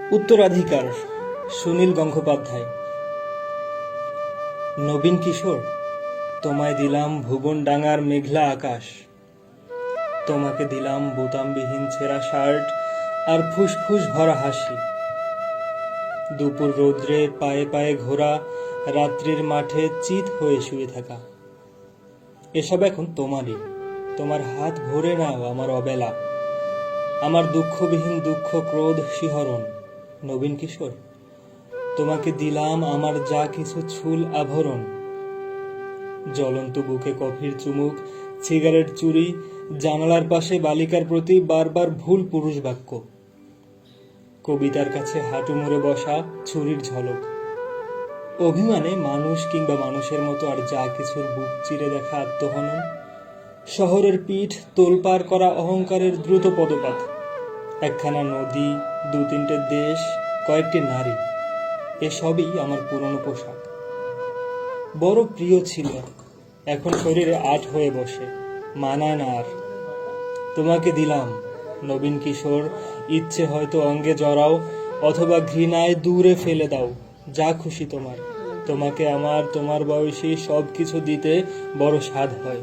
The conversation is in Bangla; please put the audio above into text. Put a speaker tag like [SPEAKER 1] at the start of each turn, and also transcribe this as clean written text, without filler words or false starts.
[SPEAKER 1] উত্তরাধিকার, সুনীল গঙ্গোপাধ্যায়। নবীন কিশোর, তোমায় দিলাম ভুবনডাঙার মেঘলা আকাশ, তোমাকে দিলাম বোতামবিহীন ছেঁড়া শার্ট আর ফুসফুস ভরা হাসি। দুপুর রৌদ্রে পায়ে পায়ে ঘোরা, রাত্রির মাঠে চিত হয়ে শুয়ে থাকা, এসব এখন তোমারই। তোমার হাত ভরে নাও আমার অবেলা, আমার দুঃখবিহীন দুঃখ, ক্রোধ, শিহরণ। নবীন কিশোর, তোমাকে দিলাম আমার যা কিছু ছুল আভরণ। জ্বলন্ত বুকে কফির চুমুক, সিগারেট চুরি, জানালার পাশে বালিকার প্রতি বারবার ভুল পুরুষ বাক্য, কবিতার কাছে হাঁটু মুড়ে বসা, ছুরির ঝলক। অভিমানে মানুষ কিংবা মানুষের মতো আর যা কিছুর বুক চিরে দেখা আত্মহনন, শহরের পিঠ তোলপাড় করা অহংকারের দ্রুত পদপাত, একখানা নদী, দু তিনটে দেশ, কয়েকটি নারী, এসবই আমার পুরনো পোশাক। বড় প্রিয় ছিল, এখন শরীরে আট হয়ে বসে, মানায় না আর। তোমাকে দিলাম নবীন কিশোর, ইচ্ছে হয়তো অঙ্গে জড়াও, অথবা ঘৃণায় দূরে ফেলে দাও, যা খুশি তোমার। তোমাকে আমার, তোমার বয়সী সব কিছু দিতে বড় স্বাদ হয়।